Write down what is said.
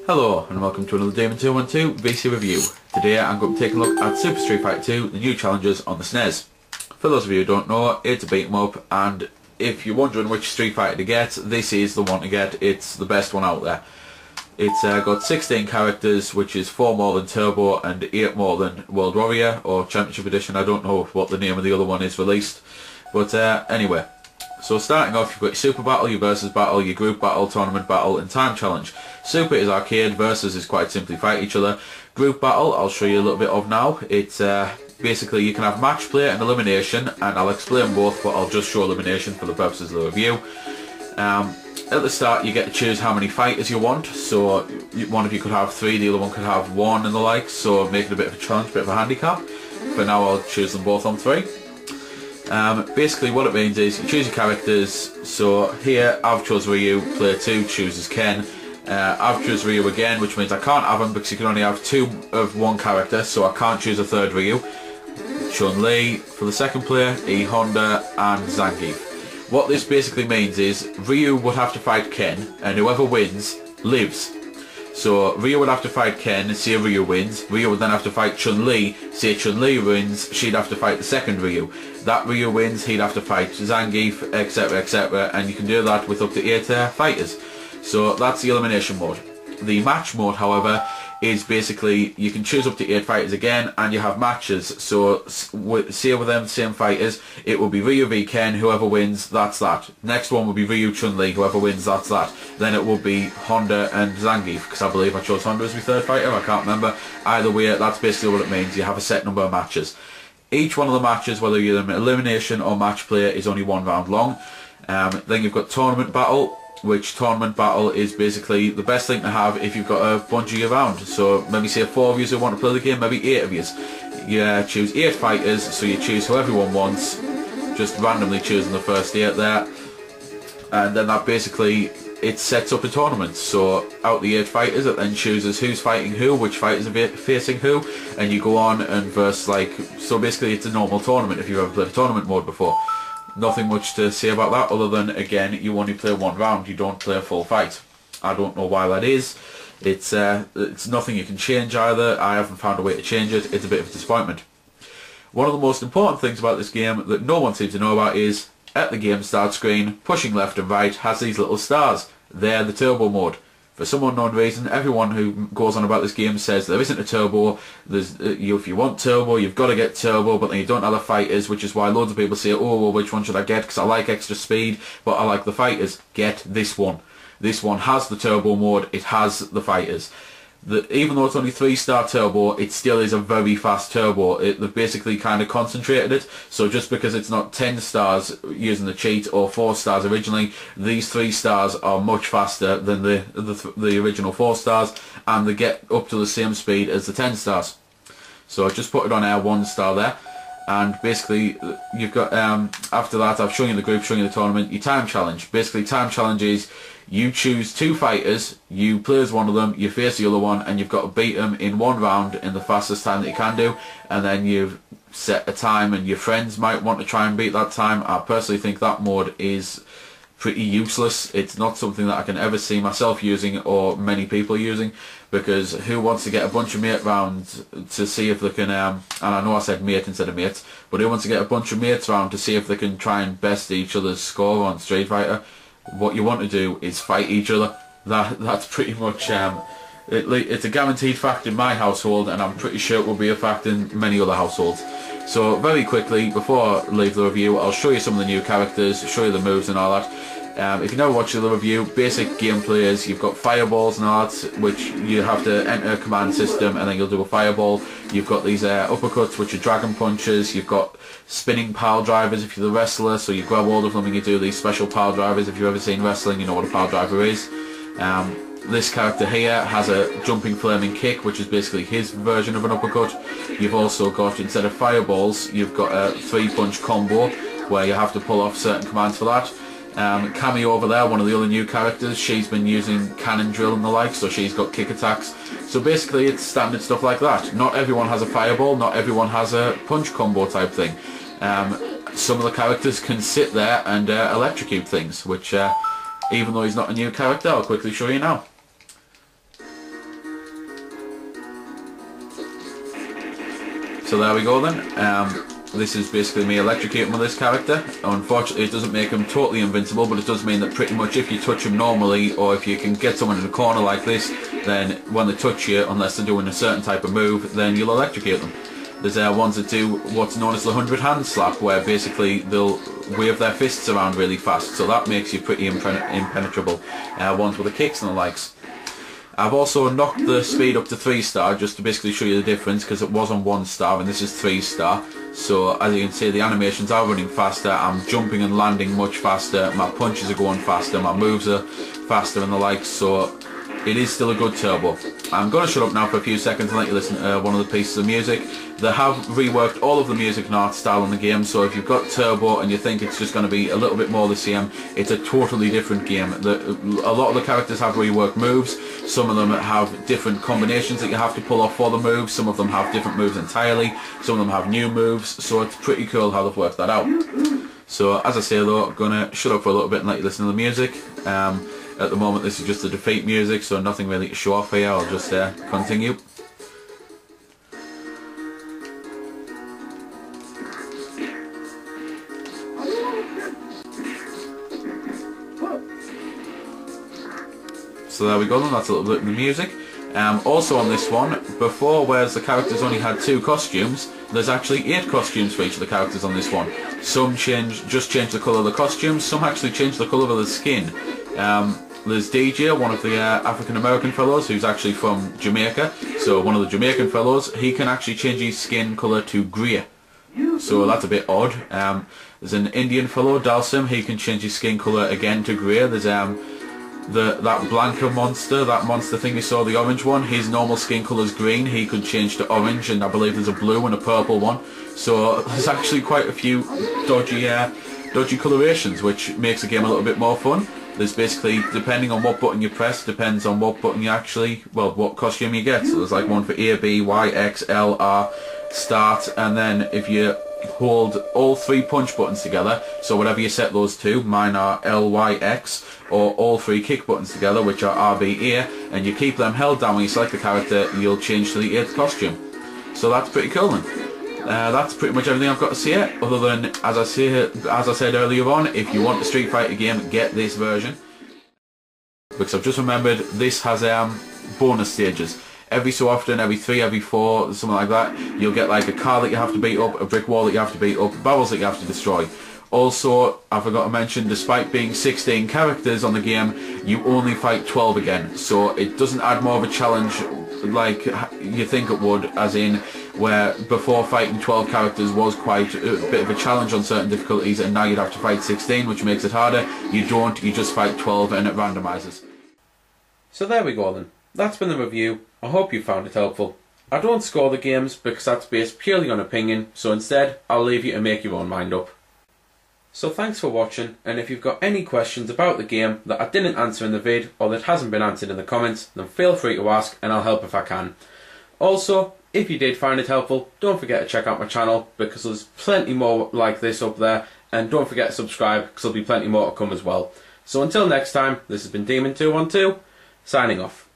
Hello and welcome to another Demon 212 VC review. Today I'm going to take a look at Super Street Fighter 2, the new challenges on the SNES. For those of you who don't know, it's a beat 'em up, and if you're wondering which Street Fighter to get, this is the one to get. It's the best one out there. It's got 16 characters, which is 4 more than Turbo and 8 more than World Warrior or Championship Edition. I don't know what the name of the other one is released, but anyway. So starting off, you've got your Super Battle, your Versus Battle, your Group Battle, Tournament Battle and Time Challenge. Super is arcade, Versus is quite simply fight each other. Group Battle, I'll show you a little bit of now. It's basically you can have match play and elimination, and I'll explain both, but I'll just show elimination for the purposes of the review. At the start you get to choose how many fighters you want, so one of you could have 3, the other one could have 1 and the like, so make it a bit of a challenge, a bit of a handicap. For now I'll choose them both on 3. Basically what it means is you choose your characters. So here I've chosen Ryu, player 2 chooses Ken. I've chosen Ryu again, which means I can't have him because you can only have 2 of one character, so I can't choose a third Ryu. Chun-Li for the second player, E Honda and Zangief. What this basically means is Ryu would have to fight Ken, and whoever wins lives. So Ryu would have to fight Ken, say Ryu wins. Ryu would then have to fight Chun-Li, say Chun-Li wins, she'd have to fight the second Ryu. That Ryu wins, he'd have to fight Zangief, etc, etc, and you can do that with up to 8 fighters. So that's the elimination mode. The match mode, however, is basically you can choose up to 8 fighters again, and you have matches. So say with them same fighters, it will be Ryu v Ken, whoever wins, that's that. Next one will be Ryu Chun-Li, whoever wins, that's that. Then it will be Honda and Zangief, because I believe I chose Honda as my third fighter, I can't remember. Either way, that's basically what it means. You have a set number of matches. Each one of the matches, whether you're in elimination or match play, is only 1 round long. Then you've got Tournament Battle, which Tournament Battle is basically the best thing to have if you've got a bunch of you around. So maybe say 4 of you who want to play the game, maybe 8 of you. You choose 8 fighters, so you choose who everyone wants, just randomly choosing the first 8 there. And then that basically, it sets up a tournament. So out the 8 fighters, it then chooses who's fighting who, which fighters are facing who, and you go on and verse like, so basically it's a normal tournament if you've ever played a tournament mode before. Nothing much to say about that other than, again, you only play 1 round, you don't play a full fight. I don't know why that is. It's nothing you can change either. I haven't found a way to change it. It's a bit of a disappointment. One of the most important things about this game that no one seems to know about is, at the game start screen, pushing left and right has these little stars. They're the turbo mode. For some unknown reason, everyone who goes on about this game says there isn't a turbo. If you want turbo, you've got to get turbo, but then you don't have the fighters, which is why loads of people say, oh, well, which one should I get? Because I like extra speed, but I like the fighters. Get this one. This one has the turbo mode. It has the fighters. Even though it's only 3-star turbo, it still is a very fast turbo. They've basically kind of concentrated it, so just because it's not 10 stars using the cheat or 4 stars originally, these 3 stars are much faster than the original 4 stars, and they get up to the same speed as the 10 stars. So I just put it on our 1 star there, and basically you've got, after that I've shown you the group, shown you the tournament, your time challenge. Basically time challenge is, you choose 2 fighters, you play as one of them, you face the other one, and you've got to beat them in 1 round in the fastest time that you can do, and then you've set a time, and your friends might want to try and beat that time. I personally think that mode is pretty useless. It's not something that I can ever see myself using or many people using, because who wants to get a bunch of mate round to see if they can, and I know I said mate instead of mates, but who wants to get a bunch of mates round to see if they can try and best each other's score on Street Fighter? What you want to do is fight each other. That's pretty much, it's a guaranteed fact in my household, and I'm pretty sure it will be a fact in many other households. So very quickly, before I leave the review, I'll show you some of the new characters, show you the moves and all that. If you never watched the review, basic gameplay is you've got fireballs and all that, which you have to enter a command system and then you'll do a fireball. You've got these uppercuts, which are dragon punches. You've got spinning pile drivers if you're the wrestler, so you grab hold of them and you do these special pile drivers. If you've ever seen wrestling, you know what a pile driver is. This character here has a jumping flaming kick, which is basically his version of an uppercut. You've also got, instead of fireballs, you've got a 3-punch combo where you have to pull off certain commands for that. Cameo over there, one of the other new characters, she's been using cannon drill and the like, so she's got kick attacks. So basically it's standard stuff like that. Not everyone has a fireball, not everyone has a punch combo type thing. Some of the characters can sit there and electrocute things, which even though he's not a new character, I'll quickly show you now. So there we go then. This is basically me electrocuting with this character. Unfortunately it doesn't make him totally invincible, but it does mean that pretty much if you touch him normally, or if you can get someone in a corner like this, then when they touch you, unless they're doing a certain type of move, then you'll electrocute them. There's ones that do what's known as the 100 hand slap, where basically they'll wave their fists around really fast, so that makes you pretty impenetrable. Ones with the kicks and the likes. I've also knocked the speed up to 3-star just to basically show you the difference, because it was on 1-star and this is 3-star. So as you can see, the animations are running faster, I'm jumping and landing much faster, my punches are going faster, my moves are faster and the like, so it is still a good turbo. I'm going to shut up now for a few seconds and let you listen to one of the pieces of music. They have reworked all of the music and art style in the game, so if you've got turbo and you think it's just going to be a little bit more the same, it's a totally different game. A lot of the characters have reworked moves, some of them have different combinations that you have to pull off for the moves, some of them have different moves entirely, some of them have new moves, so it's pretty cool how they've worked that out. So as I say though, I'm going to shut up for a little bit and let you listen to the music. At the moment this is just the defeat music, so nothing really to show off here. I'll just continue. So there we go then, that's a little bit of the music. Also on this one, before, whereas the characters only had 2 costumes, there's actually 8 costumes for each of the characters on this one. Some just change the colour of the costumes, some actually change the colour of the skin. There's DJ, one of the African American fellows who's actually from Jamaica. So one of the Jamaican fellows, he can actually change his skin colour to grey. So that's a bit odd. There's an Indian fellow, Dalsim, he can change his skin colour again to grey. There's that Blanca monster, that monster thing you saw, the orange one, his normal skin colour is green, he could change to orange, and I believe there's a blue and a purple one. So there's actually quite a few dodgy colorations, which makes the game a little bit more fun. There's basically, depending on what button you press, depends on what button you actually, well, what costume you get. So there's like one for A, B, Y, X, L, R, start, and then if you hold all 3 punch buttons together, so whatever you set those to, mine are L, Y, X, or all 3 kick buttons together, which are R, B, A, and you keep them held down when you select the character, you'll change to the 8th costume. So that's pretty cool then. That's pretty much everything I've got to say, other than, as I said earlier on, if you want the Street Fighter game, get this version. Because I've just remembered, this has bonus stages. Every so often, every 3, every 4, something like that, you'll get like a car that you have to beat up, a brick wall that you have to beat up, barrels that you have to destroy. Also, I forgot to mention, despite being 16 characters on the game, you only fight 12 again, so it doesn't add more of a challenge like you think it would, as in where before fighting 12 characters was quite a bit of a challenge on certain difficulties, and now you'd have to fight 16, which makes it harder. You don't, you just fight 12 and it randomises. So there we go then. That's been the review. I hope you found it helpful. I don't score the games because that's based purely on opinion, so instead I'll leave you to make your own mind up. So thanks for watching, and if you've got any questions about the game that I didn't answer in the vid or that hasn't been answered in the comments, then feel free to ask and I'll help if I can. Also, if you did find it helpful, don't forget to check out my channel because there's plenty more like this up there, and don't forget to subscribe because there'll be plenty more to come as well. So until next time, this has been Demon212, signing off.